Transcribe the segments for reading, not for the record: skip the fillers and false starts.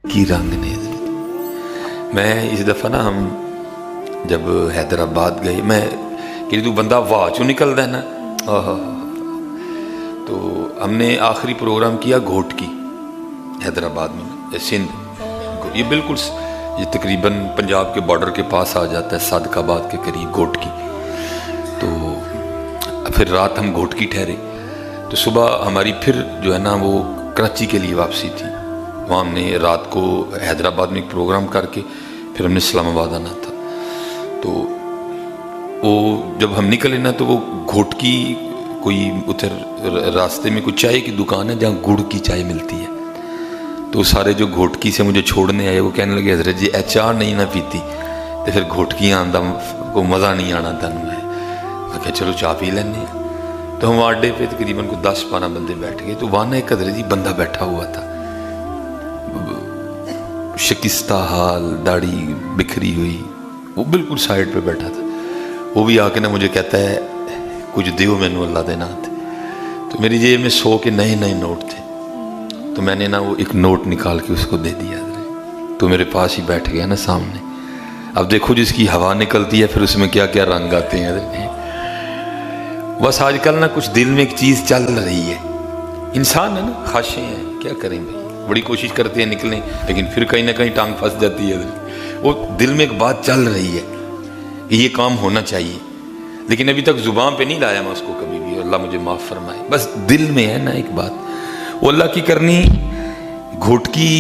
کی رنگ نے میں اس دفعہ نا ہم جب حیدرآباد گئے میں کہ تو بندہ واہ چوں نکلتا ہے نا تو ہم نے آخری پروگرام کیا گھوٹ کی حیدرآباد میں سندھ یہ بالکل یہ تقریباً پنجاب کے بارڈر کے پاس آ جاتا ہے صادق آباد کے قریب گھوٹ کی تو پھر رات ہم گھوٹ کی ٹھہرے تو صبح ہماری پھر جو ہے نا وہ کراچی کے لیے واپسی تھی وہاں ہم نے رات کو حیدرآباد میں ایک پروگرام کر کے پھر ہم نے اسلام آباد آنا تھا تو وہ جب ہم نکلے نا تو وہ گھوٹ کی کوئی ادھر راستے میں کوئی چائے کی دکان ہے جہاں گڑ کی چائے ملتی ہے تو سارے جو گھوٹکی سے مجھے چھوڑنے آئے وہ کہنے لگے حضرت جی چاہ نہیں نہ پیتی تو پھر گھوٹکیاں آندہ کو مزہ نہیں آنا تھا میں کہا چلو چاہ پی لینے تو ہم اڈے پہ تقریباً کو 10-12 بندے بیٹھ گئے تو وہاں نا ایک حضرت جی بندہ بیٹھا ہوا تھا شکستہ حال داڑھی بکھری ہوئی وہ بالکل سائڈ پہ بیٹھا تھا وہ بھی آ کے نا مجھے کہتا ہے کچھ دیو میں نو اللہ دینا تھے تو میری جیب میں 100 کے نئے نوٹ تھے تو میں نے نا وہ ایک نوٹ نکال کے اس کو دے دیا تو میرے پاس ہی بیٹھ گیا نا سامنے اب دیکھو جس کی ہوا نکلتی ہے پھر اس میں کیا کیا رنگ آتے ہیں بس آج کل نا کچھ دل میں ایک چیز چل رہی ہے انسان ہے نا خواہشیں ہیں کیا کریں بھائی بڑی کوشش کرتے ہیں نکلیں لیکن پھر کہیں نہ کہیں ٹانگ پھنس جاتی ہے وہ دل میں ایک بات چل رہی ہے کہ یہ کام ہونا چاہیے لیکن ابھی تک زبان پہ نہیں لایا میں اس کو کبھی بھی اللہ مجھے معاف فرمائے بس دل میں ہے نا ایک بات وہ اللہ کی کرنی گھوٹکی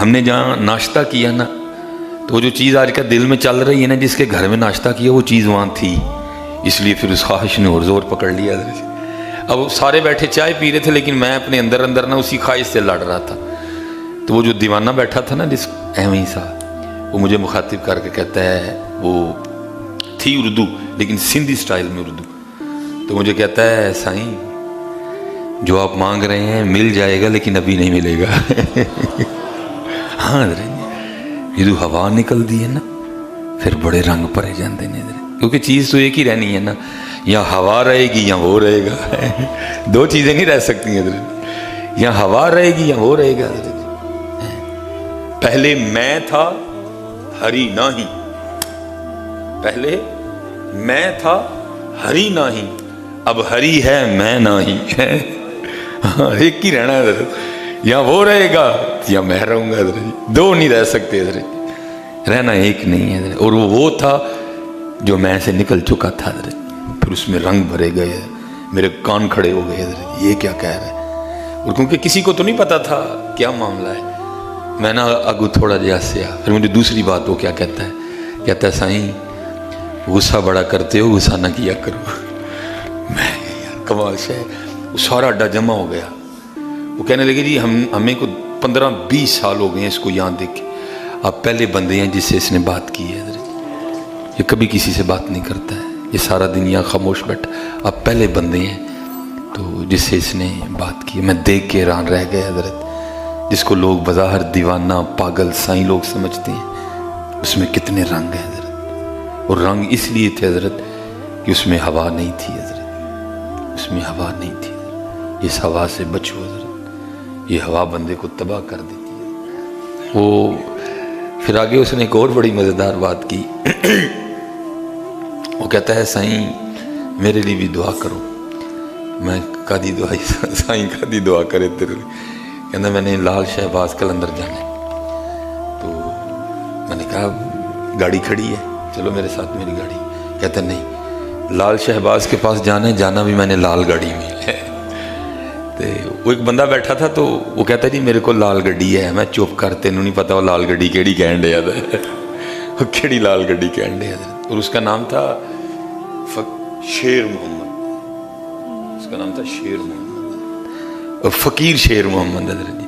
ہم نے جہاں ناشتہ کیا نا تو وہ جو چیز آج کا دل میں چل رہی ہے نا جس کے گھر میں ناشتہ کیا وہ چیز وہاں تھی اس لیے پھر اس خواہش نے اور زور پکڑ لیا اب وہ سارے بیٹھے چائے پی رہے تھے لیکن میں اپنے اندر نا اسی خواہش سے لڑ رہا تھا تو وہ جو دیوانہ بیٹھا تھا نا جس احمد سا وہ مجھے مخاطب کر کے کہتا ہے وہ تھی اردو لیکن سندھی سٹائل میں اردو تو مجھے کہتا ہے سائیں جو آپ مانگ رہے ہیں مل جائے گا لیکن ابھی نہیں ملے گا ہاں یہ جو ہوا نکل دی ہے نا پھر بڑے رنگ پڑے جاندے نے کیونکہ چیز تو ایک ہی رہنی ہے نا یا ہوا رہے گی یا وہ رہے گا دو چیزیں نہیں رہ سکتی ہیں حضرت یا ہوا رہے گی یا وہ رہے گا حضرت پہلے میں تھا ہری نہیں پہلے میں تھا ہری نہیں اب ہری ہے میں نہیں ایک ہی رہنا ہے حضرت یا وہ رہے گا یا میں رہوں گا حضرت دو نہیں رہ سکتے حضرت رہنا ایک نہیں ہے حضرت اور وہ تھا جو میں سے نکل چکا تھا حضرت پھر اس میں رنگ بھرے گئے میرے کان کھڑے ہو گئے حضرت یہ کیا کہہ رہے ہیں اور کیونکہ کسی کو تو نہیں پتا تھا کیا معاملہ ہے میں نا اگو تھوڑا جہاز سے پھر مجھے دوسری بات وہ کیا کہتا ہے سائیں غصہ بڑا کرتے ہو غصہ نہ کیا کرو میں یار کمال سے وہ سارا اڈا جمع ہو گیا وہ کہنے لگے جی ہمیں کو 15-20 سال ہو گئے ہیں اس کو یہاں دیکھ کے آپ پہلے بندے ہیں جس سے اس نے بات کی ہے حضرت یہ کبھی کسی سے بات نہیں کرتا ہے یہ سارا دن یہاں خاموش بیٹھا آپ پہلے بندے ہیں تو جس سے اس نے بات کی میں دیکھ کے حیران رہ گئے حضرت جس کو لوگ بظاہر دیوانہ پاگل سائیں لوگ سمجھتے ہیں اس میں کتنے رنگ ہیں حضرت اور رنگ اس لیے تھے حضرت کہ اس میں ہوا نہیں تھی حضرت اس میں ہوا نہیں تھی اس ہوا سے بچو حضرت یہ ہوا بندے کو تباہ کر دیتی ہے وہ پھر آگے اس نے ایک اور بڑی مزیدار بات کی وہ کہتا ہے سائیں میرے لیے بھی دعا کرو میں کادی دعا سائیں کادی دعا کرے تیرے لیے کہنا میں نے لال شہباز کلندر جانا ہے تو میں نے کہا گاڑی کھڑی ہے چلو میرے ساتھ میری گاڑی کہتا نہیں لال شہباز کے پاس جانا ہے جانا بھی میں نے لال گاڑی میں ہے تو وہ ایک بندہ بیٹھا تھا تو وہ کہتا جی میرے کو لال گڈی ہے میں چپ کر تینوں نہیں پتا وہ لال گڈی کیڑی کہن ڈیا وہ کیڑی لال گڈی کہن ڈیا اور اس کا نام تھا شیر محمد اس کا نام تھا شیر محمد اور فقیر شیر محمد حضرت جی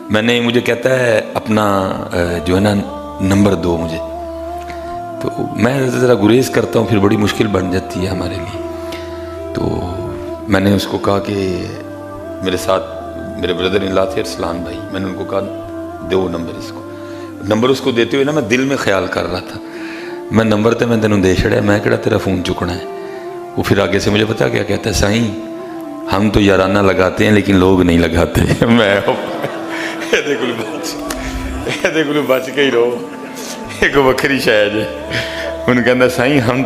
میں نے مجھے کہتا ہے اپنا جو ہے نا نمبر دو مجھے تو میں ذرا گریز کرتا ہوں پھر بڑی مشکل بن جاتی ہے ہمارے لیے تو میں نے اس کو کہا کہ میرے ساتھ میرے بردر ان لا تھے ارسلان بھائی میں نے ان کو کہا دو نمبر اس کو نمبر اس کو دیتے ہوئے نا میں دل میں خیال کر رہا تھا میں نمبر تے میں تینوں دے چھڑیا میں کہڑا تیرا فون چکنا ہے وہ پھر آگے سے مجھے پتا کیا کہتا ہے سائیں ہم تو یارانہ لگاتے ہیں لیکن لوگ نہیں لگاتے میں ਇਹਦੇ ਕੋਲੋਂ ਬਚ ਕੇ ਹੀ ਰਹੋ, ਇੱਕ ਵੱਖਰੀ ਸ਼ੈ ਜੇ। ਉਹਨੂੰ ਕਹਿੰਦਾ ਸਾਈਂ ਹਮ